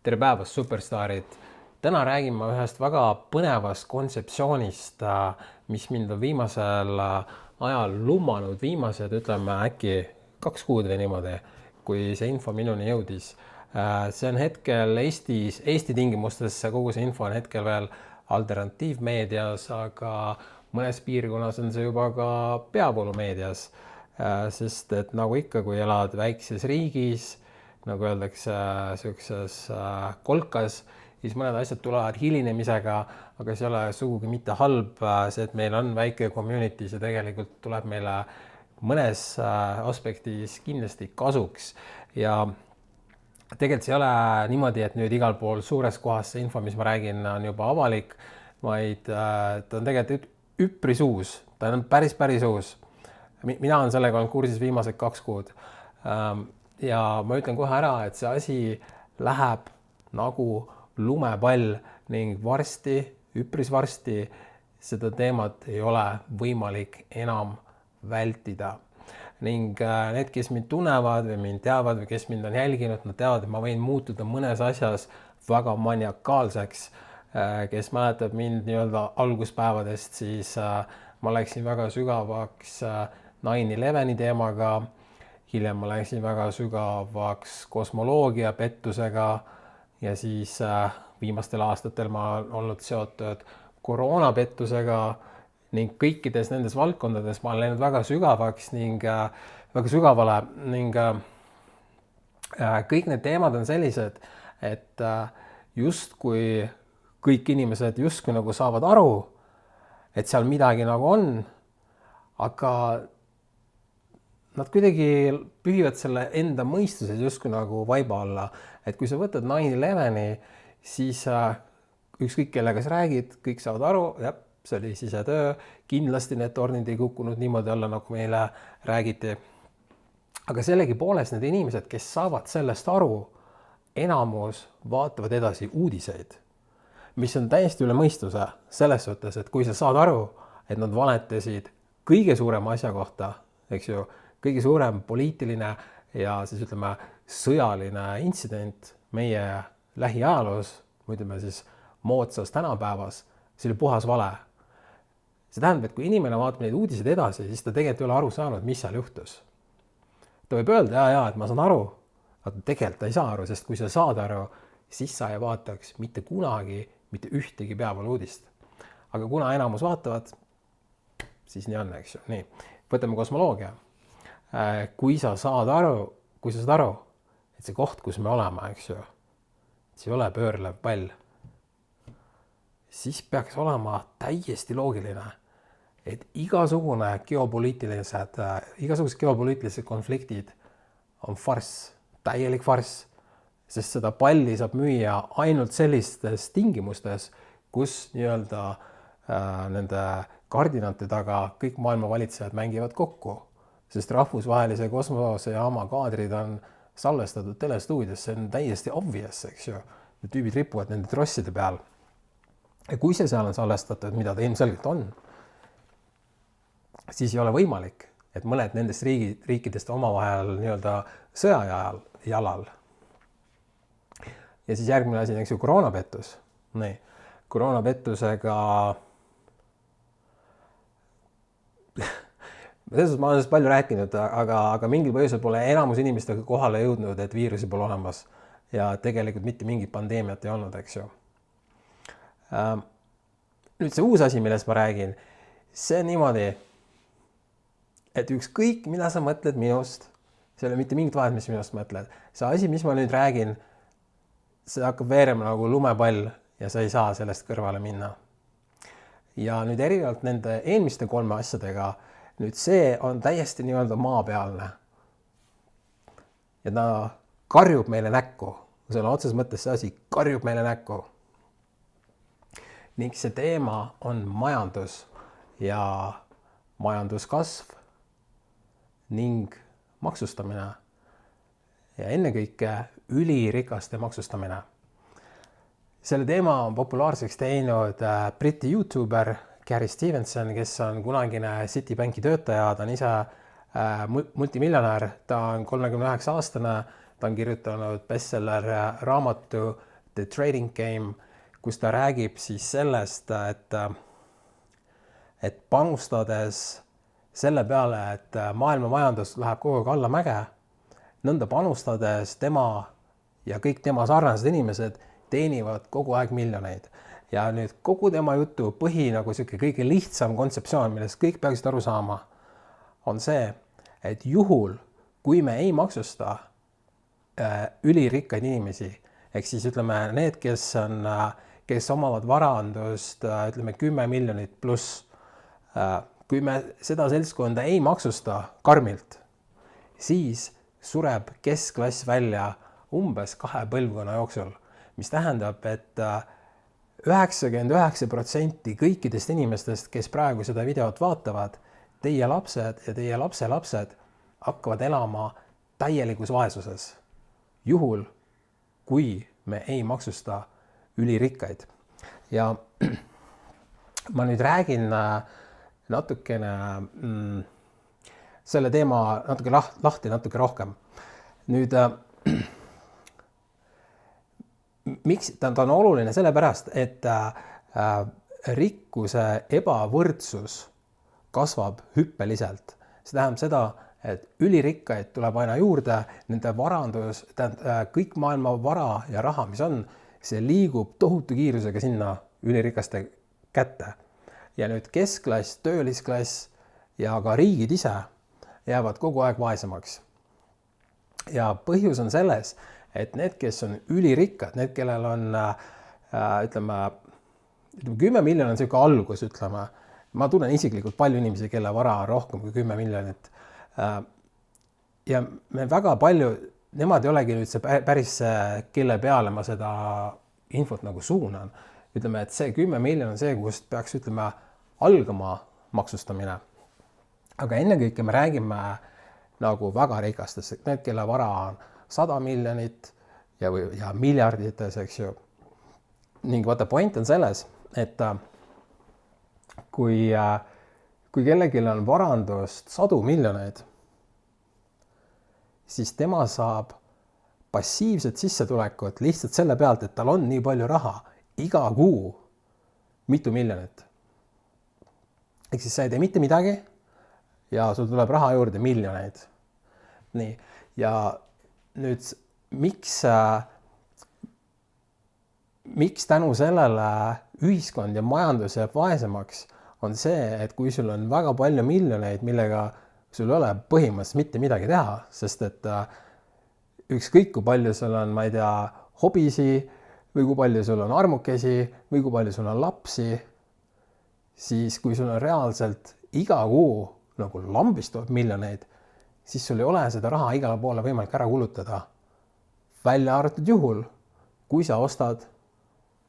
tere päevast, superstaarid! Täna räägin ma ühest väga põnevast kontseptsioonist, mis mind on viimasel ajal lummanud viimased, ütleme äkki 2 kuud või niimoodi, kui see info minuni jõudis. See on hetkel Eesti tingimustes, kogu see info on hetkel veel alternatiivmeedias, aga mõnes piirkonnas on see juba ka peavoolumeedias. Sest et nagu ikka, kui elad väikses riigis, nagu öeldakse, siukses kolkas, siis mõned asjad tulevad hilinemisega, aga see ei ole sugugi mitte halb. See, et meil on väike community, see tegelikult tuleb meile mõnes aspektis kindlasti kasuks. Ja tegelikult see ei ole niimoodi, et nüüd igal pool suures kohas see info, mis ma räägin, on juba avalik, vaid ta on tegelikult üpris uus, ta on päris uus. Mina olen sellega olnud kursis viimased 2 kuud. Ja ma ütlen kohe ära, et see asi läheb nagu lumepall ning varsti, üpris varsti seda teemat ei ole võimalik enam vältida. Ning need, kes mind tunnevad või mind teavad või kes mind on jälginud, nad teavad, et ma võin muutuda mõnes asjas väga maniakaalseks. Kes mäletab mind nii-öelda alguspäevadest, siis ma läksin väga sügavaks 9/11 teemaga. Hiljem ma läksin väga sügavaks kosmoloogia pettusega ja siis viimastel aastatel ma olen olnud seotud koroonapettusega ning kõikides nendes valdkondades ma olen läinud väga sügavaks ning väga sügavale ning kõik need teemad on sellised, et justkui kõik inimesed justkui nagu saavad aru, et seal midagi nagu on, aga nad kuidagi pühivad selle enda mõistuses justkui nagu vaiba alla. Et kui sa võtad 9/11, siis ükskõik kellega sa räägid, kõik saavad aru, jah, see oli sisetöö, kindlasti need tornid ei kukkunud niimoodi alla, nagu meile räägiti. Aga sellegipoolest need inimesed, kes saavad sellest aru, enamus vaatavad edasi uudiseid, mis on täiesti üle mõistuse selles suhtes, et kui sa saad aru, et nad valetasid kõige suurema asja kohta, eks ju, kõige suurem poliitiline ja siis ütleme sõjaline intsident meie lähiajaloos, ütleme siis moodsas tänapäevas, see oli puhas vale. See tähendab, et kui inimene vaatab neid uudiseid edasi, siis ta tegelikult ei ole aru saanud, mis seal juhtus. Ta võib öelda, et ma saan aru, aga tegelikult ta ei saa aru, sest kui sa saad aru, siis sa ei vaataks mitte kunagi mitte ühtegi peavooluudist. Aga kuna enamus vaatavad, siis nii on, eks ju. Nii, võtame kosmoloogia. Kui sa saad aru, et see koht, kus me oleme, eks ju, see ei ole pöörlev pall, siis peaks olema täiesti loogiline, et igasugused geopoliitilised konfliktid on farss, täielik farss, sest seda palli saab müüa ainult sellistes tingimustes, kus nii-öelda nende kardinate taga kõik maailma valitsejad mängivad kokku. Sest rahvusvahelise kosmosejaama kaadrid on salvestatud telestuudios, see on täiesti obvious, eks ju. Need tüübid ripuvad nende trosside peal. Ja kui see seal on salvestatud, mida ta ilmselgelt on, siis ei ole võimalik, et mõned nendest riikidest omavahel nii-öelda sõja jalal. Ja siis järgmine asi, eks ju, koroonapettus. Nii, koroonapettusega ma olen sellest palju rääkinud, aga mingil põhjusel pole enamus inimestega kohale jõudnud, et viirusi pole olemas ja tegelikult mitte mingit pandeemiat ei olnud, eks ju. Nüüd see uus asi, millest ma räägin, see on niimoodi, et ükskõik, mida sa mõtled minust, see ei ole mitte mingit vahet, mis minust mõtled. See asi, mis ma nüüd räägin, see hakkab veerema nagu lumepall ja sa ei saa sellest kõrvale minna. Ja nüüd erinevalt nende eelmiste 3 asjadega, nüüd see on täiesti nii-öelda maapealne. Ja ta karjub meile näkku. See on otses mõttes see asi, karjub meile näkku. Ning see teema on majandus ja majanduskasv ning maksustamine. Ja ennekõike ülirikaste maksustamine. Selle teema on populaarseks teinud Briti YouTuber Gary Stevenson, kes on kunagine Citibanki töötaja, ta on ise multimiljonär, ta on 39-aastane, ta on kirjutanud bestseller raamatu The Trading Game, kus ta räägib siis sellest, et panustades selle peale, et maailma majandus läheb kogu aeg allamäge, nõnda panustades tema ja kõik tema sarnased inimesed teenivad kogu aeg miljoneid. Ja nüüd kogu tema jutu põhi nagu sihuke kõige lihtsam kontseptsioon, millest kõik peaksid aru saama, on see, et juhul, kui me ei maksusta ülirikkaid inimesi, ehk siis ütleme need, kes omavad varandust, ütleme 10 miljonit pluss, kui me seda seltskonda ei maksusta karmilt, siis sureb keskklass välja umbes 2 põlvkonna jooksul, mis tähendab, et 99% kõikidest inimestest, kes praegu seda videot vaatavad, teie lapsed ja teie lapselapsed hakkavad elama täielikus vaesuses, juhul kui me ei maksusta ülirikkaid. Ja ma nüüd räägin natukene selle teema natuke lahti natuke rohkem. Nüüd, miks ta on oluline sellepärast, et rikkuse ebavõrdsus kasvab hüppeliselt. See tähendab seda, et ülirikkaid tuleb aina juurde, nende varandus, kõik maailma vara ja raha, mis on, see liigub tohutu kiirusega sinna ülirikaste kätte. Ja nüüd keskklass, töölisklass ja ka riigid ise jäävad kogu aeg vaesemaks. Ja põhjus on selles, et need, kes on ülirikkad, need, kellel on, ütleme 10 miljonit on selline algus, ütleme. Ma tunnen isiklikult palju inimesi, kelle vara on rohkem kui 10 miljonit. Ja me väga palju, nemad ei olegi nüüd see päris, kelle peale ma seda infot nagu suunan. Ütleme, et see 10 miljonit on see, kust peaks, ütleme, algama maksustamine. Aga ennekõike me räägime nagu väga rikastest, need, kelle vara on 100 miljonit ja miljardites, eks ju. Ning vaata, point on selles, et kui kellelgi on varandust 100 miljoneid, siis tema saab passiivset sissetulekut lihtsalt selle pealt, et tal on nii palju raha iga kuu mitu miljonit. Ehk siis sa ei tee mitte midagi ja sul tuleb raha juurde miljoneid. Nii, ja nüüd miks tänu sellele ühiskond ja majandus jääb vaesemaks, on see, et kui sul on väga palju miljoneid, millega sul ei ole põhimõtteliselt mitte midagi teha, sest et ükskõik kui palju sul on, ma ei tea, hobisi või kui palju sul on armukesi või kui palju sul on lapsi, siis kui sul on reaalselt iga kuu nagu lambist tuleb miljoneid, siis sul ei ole seda raha igale poole võimalik ära kulutada. Välja arvatud juhul, kui sa ostad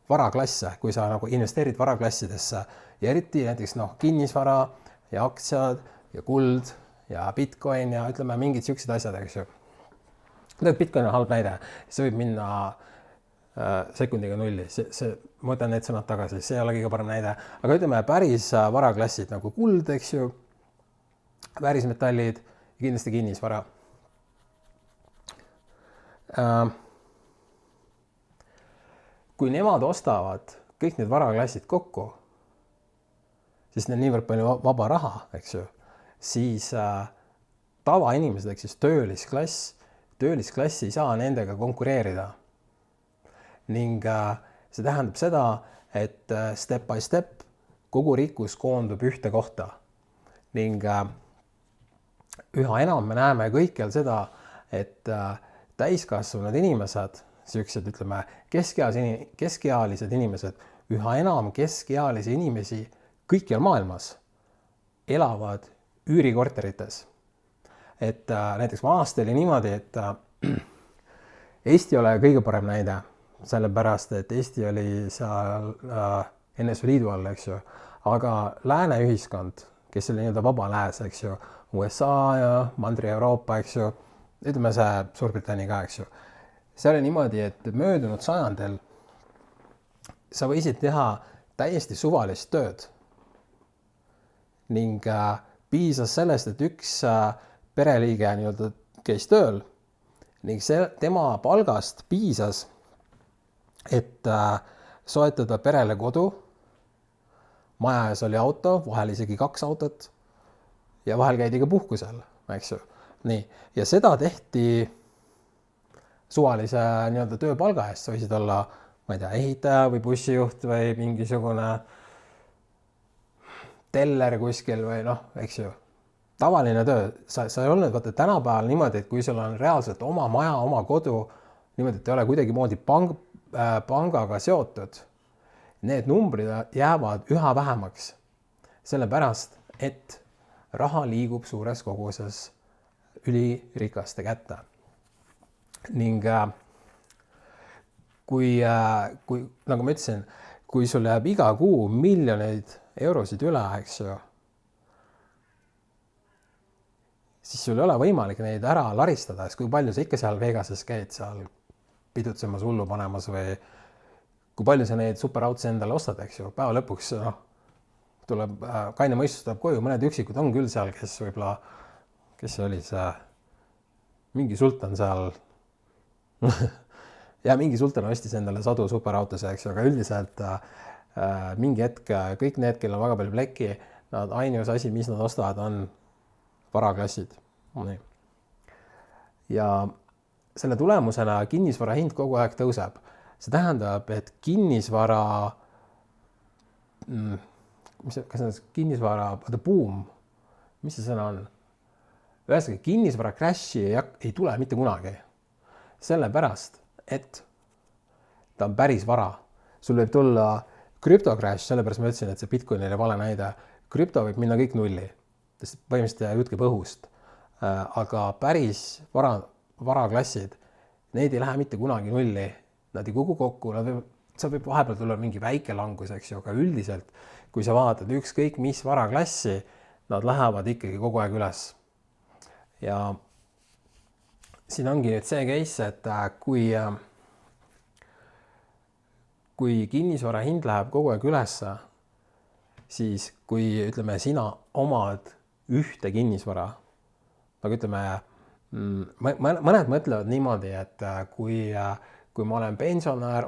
varaklasse, kui sa nagu investeerid varaklassidesse ja eriti näiteks kinnisvara ja aktsiad ja kuld ja Bitcoin ja ütleme mingid siuksed asjad, eks ju. Bitcoin on halb näide, see võib minna sekundiga nulli, ma võtan need sõnad tagasi, see ei ole kõige parem näide, aga ütleme päris varaklassid nagu kuld, eks ju, väärismetallid ja kindlasti kinnisvara. Kui nemad ostavad kõik need varaklassid kokku, siis neil niivõrd palju vaba raha, eks ju, siis tavainimesed, eks siis töölisklass ei saa nendega konkureerida. Ning see tähendab seda, et step by step kogu rikkus koondub ühte kohta. Ning üha enam me näeme kõikjal seda, et täiskasvanud inimesed, sellised, ütleme, keskealised inimesed, üha enam keskealisi inimesi kõikjal maailmas elavad üürikorterites. Et näiteks vanasti oli niimoodi, et Eesti ei ole kõige parem näide, sellepärast, et Eesti oli seal NSV Liidu all, eks ju, aga lääne ühiskond, kes oli nii-öelda vaba lääs, eks ju, USA ja Mandri-Euroopa, eks ju, ütleme see Suurbritannia ka, eks ju. See oli niimoodi, et möödunud sajandil sa võisid teha täiesti suvalist tööd ning piisas sellest, et üks pereliige nii-öelda käis tööl ning tema palgast piisas, et soetada perele kodu, maja ees oli auto, vahel isegi 2 autot ja vahel käidi ka puhkusel, eks ju. Nii, ja seda tehti suvalise nii-öelda tööpalga eest, sa võisid olla, ma ei tea, ehitaja või bussijuht või mingisugune teller kuskil või noh, eks ju, tavaline töö. Sa ei olnud, vaata tänapäeval niimoodi, et kui sul on reaalselt oma maja, oma kodu, niimoodi, et ei ole kuidagimoodi pangaga seotud, need numbrid jäävad üha vähemaks, sellepärast, et raha liigub suures koguses ülirikaste kätte. Ning kui nagu ma ütlesin, kui sul jääb iga kuu miljoneid eurosid üle, eks ju, siis sul ei ole võimalik neid ära laristada, sest kui palju sa ikka seal Vegases käid seal pidutsemas, hullu panemas või kui palju sa neid superautse endale ostad, eks ju, päeva lõpuks tuleb kaine mõistus tuleb koju, mõned üksikud on küll seal, kes võib-olla, kes see oli see, mingi sultan seal ja mingi sultan ostis endale sadu superautose, eks ju, aga üldiselt mingi hetk kõik need, kellel on väga palju plekki, nad ainus asi, mis nad ostavad, on varaklassid. Ja selle tulemusena kinnisvara hind kogu aeg tõuseb. See tähendab, et kinnisvara, kas see kinnisvara, buum, mis see sõna on? Ühesõnaga, kinnisvara crash'i ei tule mitte kunagi. Sellepärast, et ta on päris vara. Sul võib tulla krüptocrash, sellepärast ma ütlesin, et see Bitcoin oli vale näide. Krüpto võib minna kõik nulli, sest põhimõtteliselt jutt käib õhust. Aga päris varaklassid, neid ei lähe mitte kunagi nulli. Nad ei kuku kokku, seal võib vahepeal tulla mingi väike langus, eks ju, aga üldiselt, kui sa vaatad ükskõik mis varaklassi, nad lähevad ikkagi kogu aeg üles. Ja siin ongi nüüd see case, et kui kinnisvara hind läheb kogu aeg üles, siis kui ütleme, sina omad ühte kinnisvara, aga ütleme, mõned mõtlevad niimoodi, et kui ma olen pensionär,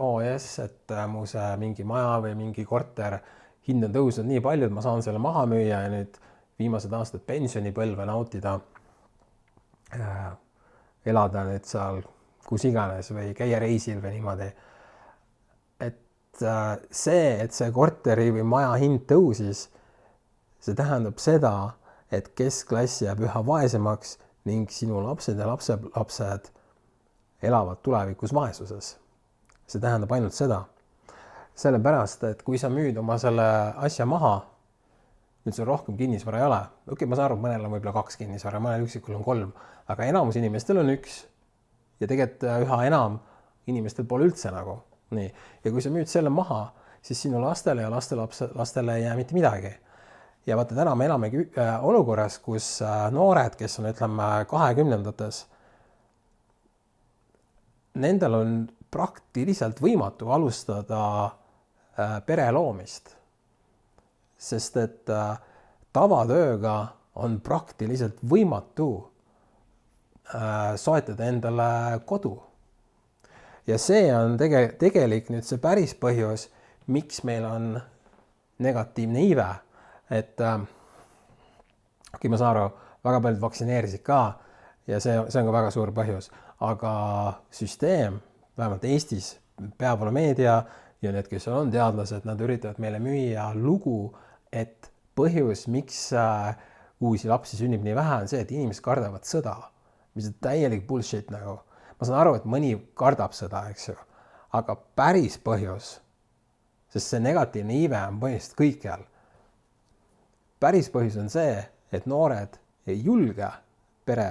et mu see mingi maja või mingi korter hind on tõusnud nii palju, et ma saan selle maha müüa ja nüüd viimased aastad pensionipõlve nautida, elada nüüd seal kus iganes või käia reisil või niimoodi. Et see korteri või maja hind tõusis, see tähendab seda, et keskklass jääb üha vaesemaks ning sinu lapsed ja lapsed elavad tulevikus vaesuses. See tähendab ainult seda. Sellepärast, et kui sa müüd oma selle asja maha, nüüd sul rohkem kinnisvara ei ole. Okei, ma saan aru, mõnel on võib-olla 2 kinnisvara, mõnel üksikul on 3, aga enamus inimestel on 1. Ja tegelikult üha enam inimestel pole üldse nagu. Nii. Ja kui sa müüd selle maha, siis sinu lastele ja lastele ei jää mitte midagi. Ja vaata, täna me elamegi olukorras, kus noored, kes on, ütleme, 20-ndates, nendel on praktiliselt võimatu alustada pere loomist, sest et tavatööga on praktiliselt võimatu soetada endale kodu. Ja see on tegelik nüüd see päris põhjus, miks meil on negatiivne iive, et kui ma saan aru, väga paljud vaktsineerisid ka ja see on ka väga suur põhjus. Aga süsteem, vähemalt Eestis, peavoolumeedia ja need, kes on teadlased, nad üritavad meile müüa lugu, et põhjus, miks uusi lapsi sünnib nii vähe, on see, et inimesed kardavad sõda, mis on täielik bullshit nagu. Ma saan aru, et mõni kardab seda, eks ju, aga päris põhjus, sest see negatiivne iive on põhjust kõikjal. Päris põhjus on see, et noored ei julge pere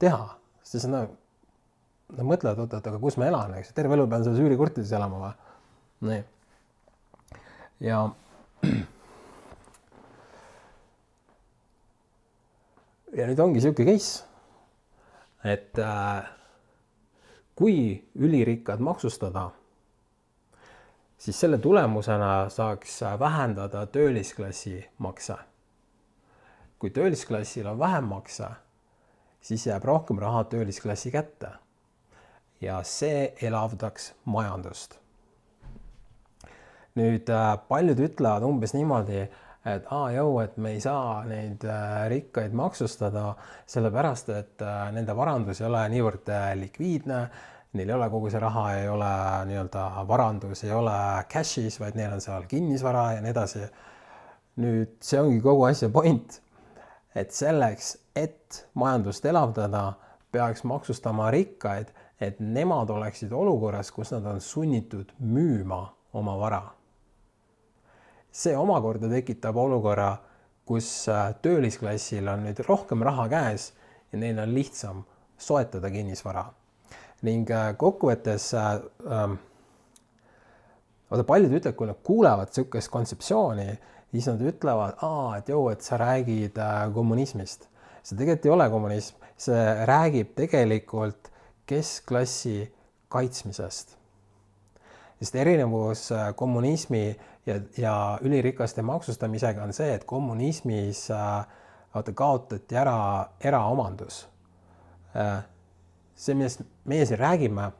teha, sest nad mõtlevad, aga kus ma elan, eks? Terve elu pean selles üürikorteris elama või? Nii. Ja nüüd ongi siuke case, et kui ülirikkad maksustada, siis selle tulemusena saaks vähendada töölisklassi makse. Kui töölisklassil on vähem makse, siis jääb rohkem raha töölisklassi kätte. Ja see elavdaks majandust. nüüd paljud ütlevad umbes niimoodi, et et me ei saa neid rikkaid maksustada, sellepärast et nende varandus ei ole niivõrd likviidne, neil ei ole kogu see raha, ei ole nii-öelda varandus, ei ole cash'is, vaid neil on seal kinnisvara ja nii edasi. Nüüd see ongi kogu asja point, et selleks, et majandust elavdada, peaks maksustama rikkaid, et nemad oleksid olukorras, kus nad on sunnitud müüma oma vara. See omakorda tekitab olukorra, kus töölisklassil on nüüd rohkem raha käes ja neil on lihtsam soetada kinnisvara. Ning kokkuvõttes paljud ütlevad, kui nad kuulevad niisugust kontseptsiooni, siis nad ütlevad, et sa räägid kommunismist. See tegelikult ei ole kommunism, see räägib tegelikult keskklassi kaitsmisest. Sest erinevus kommunismi ja ülirikaste maksustamisega on see, et kommunismis kaotati ära eraomandus. See, millest meie siin räägime,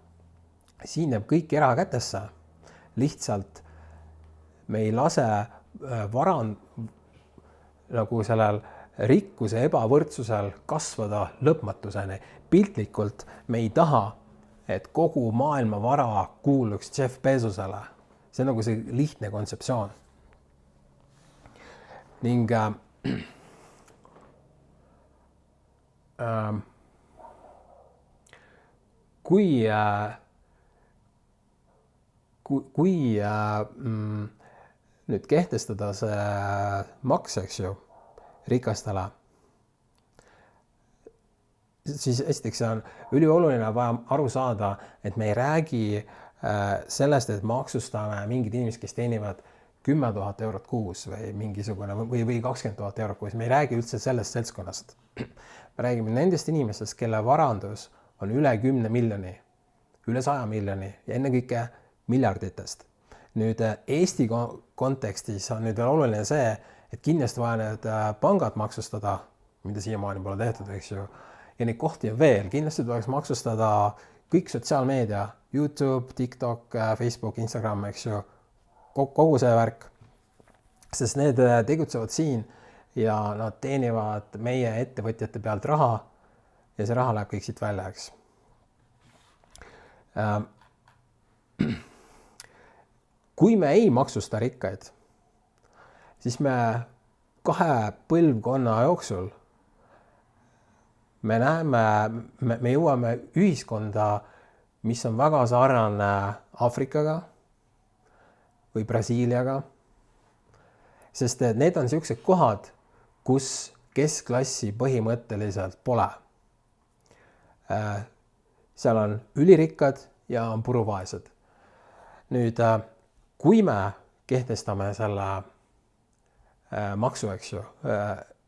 siin jääb kõik erakätesse. Lihtsalt me ei lase nagu sellel rikkuse ebavõrdsusel kasvada lõpmatuseni. Piltlikult me ei taha, et kogu maailma vara kuuluks Jeff Bezosele. See on nagu see lihtne kontseptsioon. Ning kui nüüd kehtestada see maks, eks ju, rikastele, siis esiteks on ülioluline vaja aru saada, et me ei räägi sellest, et maksustame mingid inimesed, kes teenivad 10 000 eurot kuus või mingisugune või 20 000 eurot kuus. Me ei räägi üldse sellest seltskonnast. Me räägime nendest inimestest, kelle varandus on üle 10 miljoni, üle 100 miljoni ja ennekõike miljarditest. Nüüd Eesti kontekstis on nüüd veel oluline see, et kindlasti vaja need pangad maksustada, mida siiamaani pole tehtud, eks ju. Ja neid kohti on veel. Kindlasti tuleks maksustada kõik sotsiaalmeedia, YouTube, TikTok, Facebook, Instagram, eks ju, kogu see värk. Sest need tegutsevad siin ja nad teenivad meie ettevõtjate pealt raha ja see raha läheb kõik siit välja, eks. Kui me ei maksusta rikkaid, siis me 2 põlvkonna jooksul me näeme, me jõuame ühiskonda, mis on väga sarnane Aafrikaga või Brasiiliaga, sest need on niisugused kohad, kus keskklassi põhimõtteliselt pole. Seal on ülirikkad ja on puruvaesed. Nüüd, kui me kehtestame selle maksu, eks ju,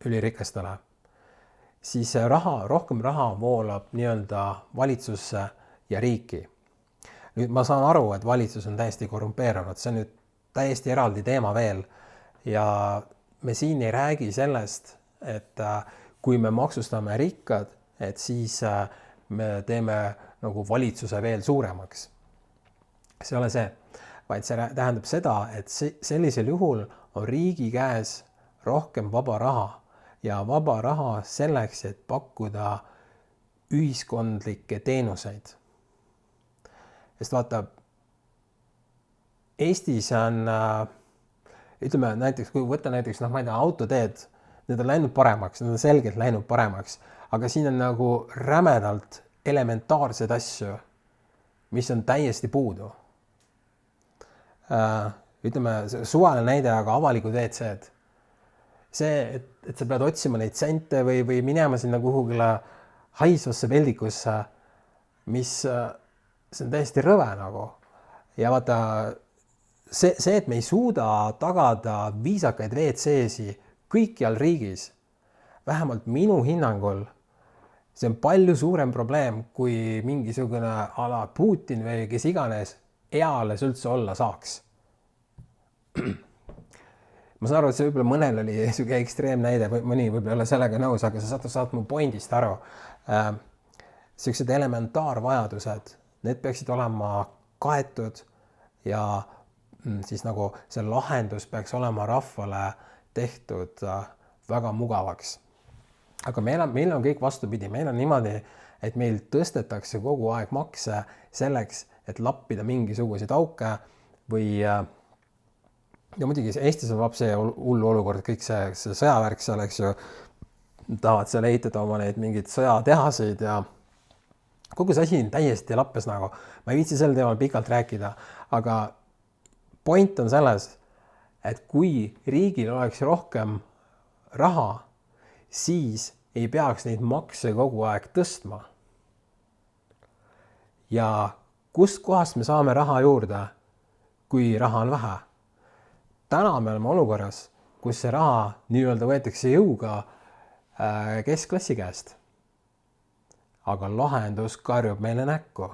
ülirikastele, siis rohkem raha voolab nii-öelda valitsusse ja riiki. Nüüd ma saan aru, et valitsus on täiesti korrumpeerunud, see on nüüd täiesti eraldi teema veel ja me siin ei räägi sellest, et kui me maksustame rikkad, et siis me teeme nagu valitsuse veel suuremaks. See ei ole see, vaid see tähendab seda, et sellisel juhul on riigi käes rohkem vaba raha ja vaba raha selleks, et pakkuda ühiskondlikke teenuseid. Sest vaata, Eestis on, ütleme näiteks, kui võtta näiteks, ma ei tea, autoteed, need on läinud paremaks, need on selgelt läinud paremaks, aga siin on nagu rämedalt elementaarseid asju, mis on täiesti puudu. Ütleme, suvaline näide, aga avalikud WC-d. See, et sa pead otsima neid sente või minema sinna kuhugile haisvasse peldikusse, mis see on täiesti rõve nagu. Ja vaata, see, et me ei suuda tagada viisakaid WC-si kõikjal riigis, vähemalt minu hinnangul, see on palju suurem probleem, kui mingisugune ala Putin või kes iganes eales üldse olla saaks. Ma saan aru, et see võib-olla mõnel oli ekstreem näide, mõni võib-olla ei ole sellega nõus, aga sa saad mu pointist aru. Sellised elementaarvajadused, need peaksid olema kaetud ja siis nagu see lahendus peaks olema rahvale tehtud väga mugavaks. Aga meil on kõik vastupidi, meil on niimoodi, et meil tõstetakse kogu aeg makse selleks, et lappida mingisuguseid auke või ja muidugi Eestis on see hull olukord, kõik see sõjavärk seal, eks ju, tahavad seal ehitada oma neid mingeid sõjatehaseid ja kogu see asi on täiesti lappes nagu. Ma ei viitsi sel teemal pikalt rääkida, aga point on selles, et kui riigil oleks rohkem raha, siis ei peaks neid makse kogu aeg tõstma. Ja kust kohast me saame raha juurde, kui raha on vähe? Täna me oleme olukorras, kus see raha nii-öelda võetakse jõuga keskklassi käest. Aga lahendus karjub meile näkku.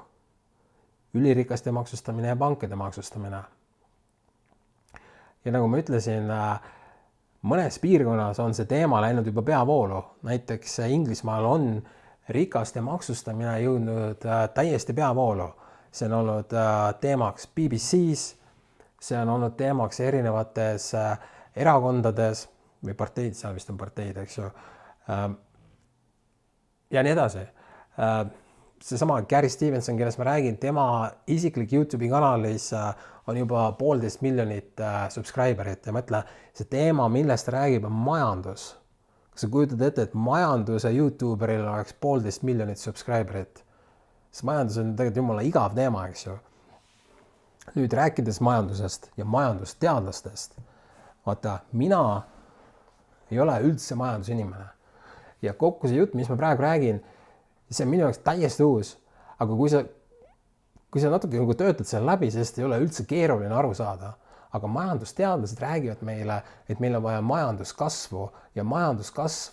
Ülirikaste maksustamine ja pankade maksustamine. Ja nagu ma ütlesin, mõnes piirkonnas on see teema läinud juba peavoolu. Näiteks Inglismaal on rikaste maksustamine jõudnud täiesti peavoolu. See on olnud teemaks BBC-s, see on olnud teemaks erinevates erakondades või parteid, seal vist on parteid, eks ju. Ja nii edasi. Seesama Gary Stevenson, kellest ma räägin, tema isiklik YouTube'i kanalis on juba 1,5 miljonit subscriberit ja mõtle, see teema, millest räägib, on majandus. Kas sa kujutad ette, et majanduse YouTuberil oleks 1,5 miljonit subscriberit? See majandus on tegelikult jumala igav teema, eks ju. Nüüd rääkides majandusest ja majandusteadlastest, vaata, mina ei ole üldse majandusinimene. Ja kokku see jutt, mis ma praegu räägin, see on minu jaoks täiesti uus. Aga kui sa natuke nagu töötad selle läbi, sest ei ole üldse keeruline aru saada. Aga majandusteadlased räägivad meile, et meil on vaja majanduskasvu ja majanduskasv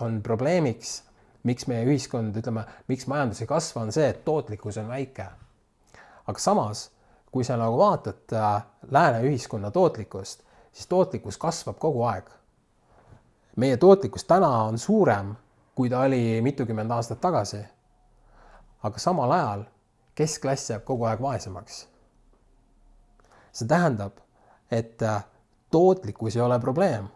on probleemiks, miks meie ühiskond, ütleme, miks majandus ei kasva, on see, et tootlikkus on väike. Aga samas, kui sa nagu vaatad lääne ühiskonna tootlikkust, siis tootlikkus kasvab kogu aeg. Meie tootlikkus täna on suurem, kui ta oli mitukümmend aastat tagasi. Aga samal ajal keskklass jääb kogu aeg vaesemaks. See tähendab, et tootlikkus ei ole probleem.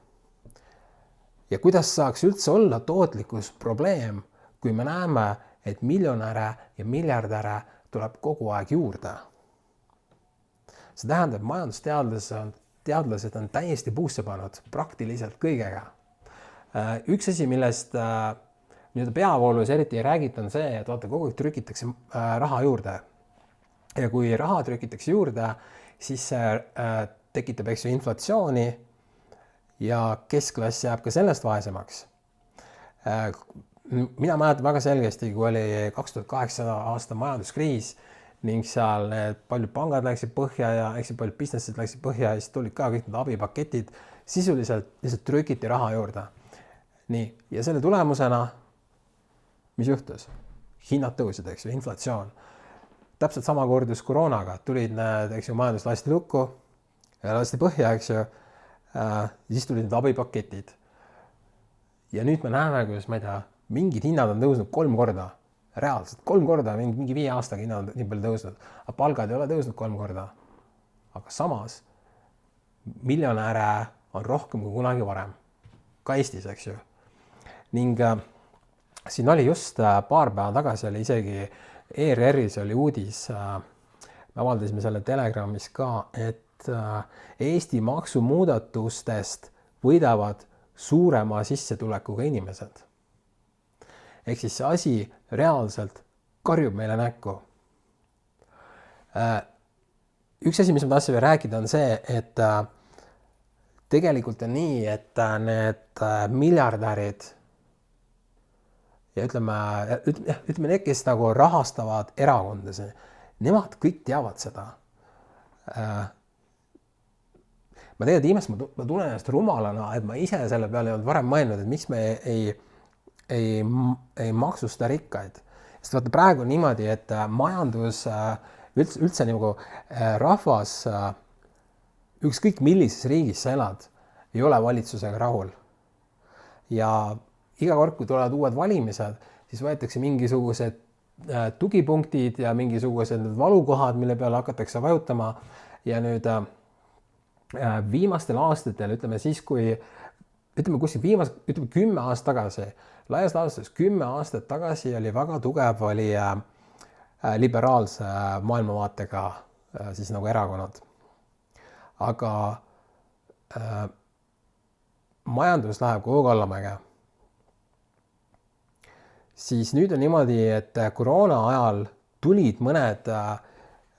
Ja kuidas saaks üldse olla tootlikkus probleem, kui me näeme, et miljonäre ja miljardäre tuleb kogu aeg juurde? See tähendab, et majandusteadlased on täiesti puusse pannud praktiliselt kõigega. Üks asi, millest peavoolus eriti ei räägita, on see, et vaata, kogu aeg trükitakse raha juurde. Ja kui raha trükitakse juurde, siis see tekitab inflatsiooni ja keskklass jääb ka sellest vaesemaks. Mina mäletan väga selgesti, kui oli 2008 aasta majanduskriis ning seal paljud pangad läksid põhja ja paljud businessid läksid põhja ja siis tulid ka kõik need abipaketid. Sisuliselt lihtsalt trükiti raha juurde. Nii, ja selle tulemusena, mis juhtus? Hinnad tõusid, eks ju, inflatsioon. Täpselt sama kordus koroonaga, tulid need, eks ju, majandus lasti lukku ja lasti põhja, eks ju, siis tulid need abipaketid. Ja nüüd me näeme, kuidas, ma ei tea, mingid hinnad on tõusnud 3 korda, reaalselt 3 korda, mingi 5 aastaga hinnad on nii palju tõusnud, aga palgad ei ole tõusnud 3 korda. Aga samas, miljonäre on rohkem kui kunagi varem, ka Eestis, eks ju. Ning siin oli just paar päeva tagasi oli isegi ERR-is oli uudis, me avaldasime selle Telegramis ka, et Eesti maksumuudatustest võidavad suurema sissetulekuga inimesed. Ehk siis see asi reaalselt karjub meile näkku. Üks asi, mis ma tahtsin veel rääkida, on see, et tegelikult on nii, et need miljardärid ja ütleme need, kes nagu rahastavad erakondasi, nemad kõik teavad seda. Ma tegelikult viimast, ma tunnen ennast rumalana, et ma ise selle peale ei olnud varem mõelnud, et miks me ei maksusta rikkaid. Sest vaata praegu on niimoodi, et majandus üldse nagu rahvas, ükskõik millises riigis sa elad, ei ole valitsusega rahul. Ja iga kord, kui tulevad uued valimised, siis võetakse mingisugused tugipunktid ja mingisugused valukohad, mille peale hakatakse vajutama ja nüüd viimastel aastatel, ütleme siis, kui ütleme kuskil 10 aastat tagasi, laias laastus 10 aastat tagasi oli väga tugev, oli liberaalse maailmavaatega siis nagu erakonnad. Aga majandus läheb kogu allamäge. Siis nüüd on niimoodi, et koroona ajal tulid mõned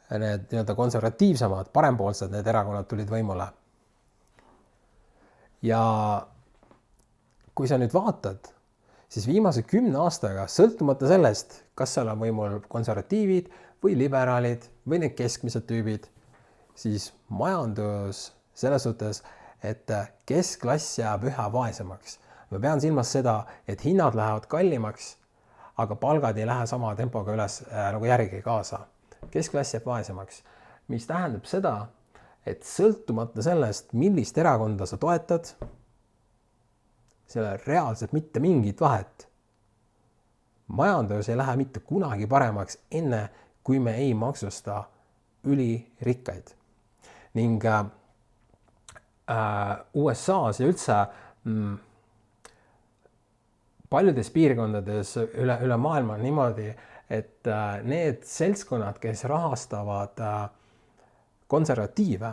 need nii-öelda konservatiivsemad, parempoolsed need erakonnad tulid võimule. Ja kui sa nüüd vaatad, siis viimase 10 aastaga, sõltumata sellest, kas seal on võimul konservatiivid või liberaalid või need keskmised tüübid, siis majandus selles suhtes, et keskklass jääb üha vaesemaks. Ma pean silmas seda, et hinnad lähevad kallimaks, aga palgad ei lähe sama tempoga üles nagu järgi kaasa. Keskklass jääb vaesemaks, mis tähendab seda, et sõltumata sellest, millist erakonda sa toetad, seal reaalselt mitte mingit vahet. Majandus ei lähe mitte kunagi paremaks enne, kui me ei maksusta ülirikkaid. Ning USAs ja üldse paljudes piirkondades üle maailma on niimoodi, et need seltskonnad, kes rahastavad konservatiive,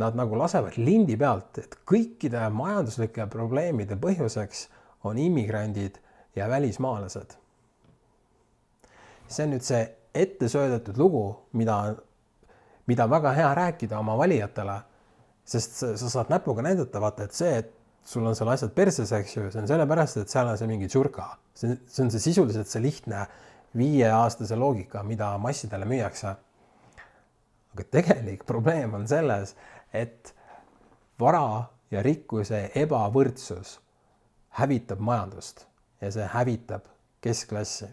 nad nagu lasevad lindi pealt, et kõikide majanduslike probleemide põhjuseks on immigrandid ja välismaalased. See on nüüd see ette söödetud lugu, mida on väga hea rääkida oma valijatele, sest sa saad näpuga näidata, vaata, et see, et sul on seal asjad perses, eks ju, see on sellepärast, et seal on see mingi tšurka. See on see sisuliselt see lihtne 5-aastase loogika, mida massidele müüakse. Aga tegelik probleem on selles, et vara ja rikkuse ebavõrdsus hävitab majandust ja see hävitab keskklassi.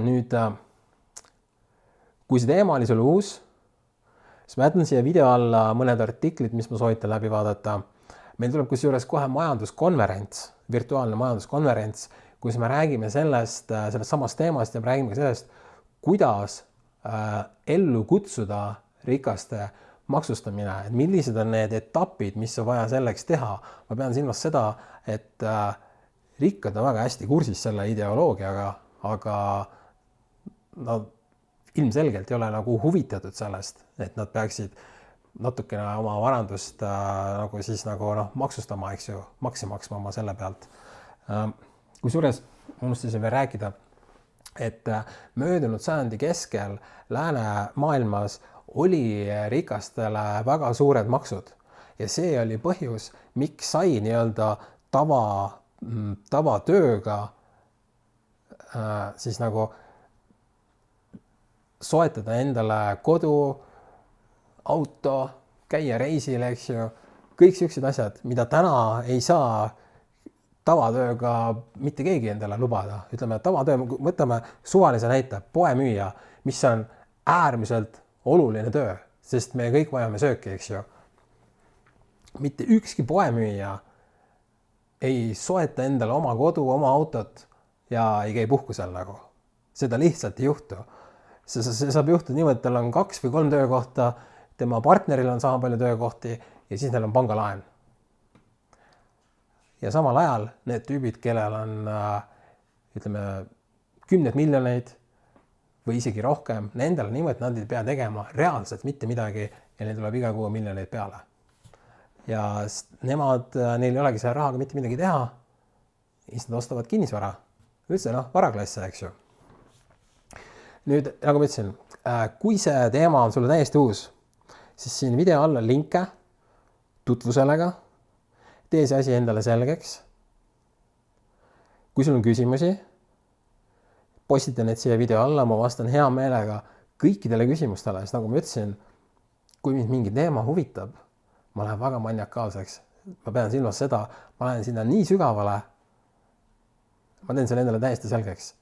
Nüüd, kui see teema oli sulle uus, siis ma jätan siia video alla mõned artiklid, mis ma soovitan läbi vaadata. Meil tuleb kusjuures kohe majanduskonverents, virtuaalne majanduskonverents, kus me räägime sellest samast teemast ja me räägime sellest, kuidas ellu kutsuda rikaste maksustamine, et millised on need etapid, mis on vaja selleks teha. Ma pean silmas seda, et rikkad on väga hästi kursis selle ideoloogiaga, aga nad ilmselgelt ei ole nagu huvitatud sellest, et nad peaksid natukene oma varandust maksustama, eks ju, maksi maksma oma selle pealt. Kusjuures unustasin veel rääkida, et möödunud sajandi keskel läänemaailmas oli rikastele väga suured maksud ja see oli põhjus, miks sai nii-öelda tavatööga siis nagu soetada endale kodu, auto, käia reisil, eks ju, kõik sellised asjad, mida täna ei saa tavatööga mitte keegi endale lubada. Ütleme, tavatöö, võtame suvalise näite, poemüüja, mis on äärmiselt oluline töö, sest me kõik vajame sööki, eks ju. Mitte ükski poemüüja ei soeta endale oma kodu, oma autot ja ei käi puhkusel nagu. Seda lihtsalt ei juhtu. See saab juhtuda niimoodi, et tal on 2 või 3 töökohta, tema partneril on sama palju töökohti ja siis neil on pangalaen. Ja samal ajal need tüübid, kellel on, ütleme, 10 miljoneid või isegi rohkem, nendel on niimoodi, et nad ei pea tegema reaalselt mitte midagi ja neil tuleb iga kuu miljoneid peale. Ja neil ei olegi selle rahaga mitte midagi teha, siis nad ostavad kinnisvara. Üldse, varaklasse, eks ju. Nüüd, nagu ma ütlesin, kui see teema on sulle täiesti uus, siis siin video all on linke tutvuselega. Tee see asi endale selgeks. Kui sul on küsimusi, postita need siia video alla, ma vastan hea meelega kõikidele küsimustele, sest nagu ma ütlesin, kui mind mingi teema huvitab, ma lähen väga maniakaalseks. Ma pean silmas seda, ma lähen sinna nii sügavale, ma teen selle endale täiesti selgeks.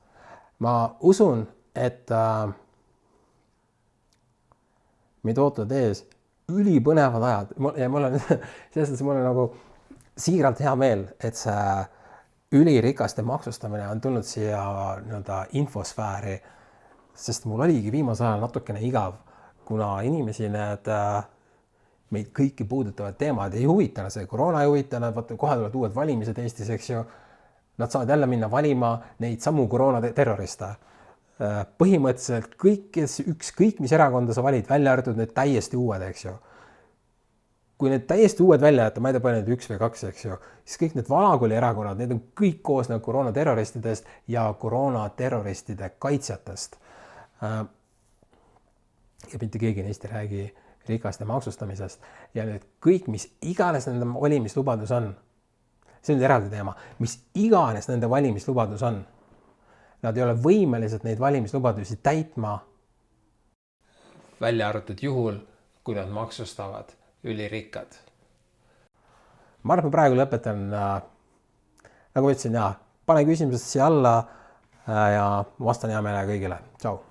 Ma usun, et meid ootavad ees ülipõnevad ajad ja mul on selles mul on nagu siiralt hea meel, et see ülirikaste maksustamine on tulnud siia infosfääri sest mul oligi viimasel ajal natukene igav, kuna inimesi need meid kõiki puudutavad teemad ei huvita, see koroona ei huvita, nad vaata, kohe tulevad uued valimised Eestis, eks ju. Nad saavad jälle minna valima neid samu koroona terroriste. Põhimõtteliselt ükskõik mis erakonda sa valid, välja arvatud need täiesti uued, eks ju. Kui need täiesti uued välja jätta, ma ei tea, palju need 1 või 2, eks ju, siis kõik need vanakooli erakonnad, need on kõik koos nagu koroonaterroristidest ja koroonaterroristide kaitsjatest. Ja mitte keegi neist ei räägi rikaste maksustamisest ja nüüd kõik, mis iganes nende valimislubadus on, see on eraldi teema, mis iganes nende valimislubadus on, nad ei ole võimelised neid valimislubadusi täitma, välja arvatud juhul, kui nad maksustavad ülirikkad. Ma arvan, praegu lõpetan, nagu ma ütlesin, pane küsimused siia alla ja vastan hea meelega kõigile. Tšau!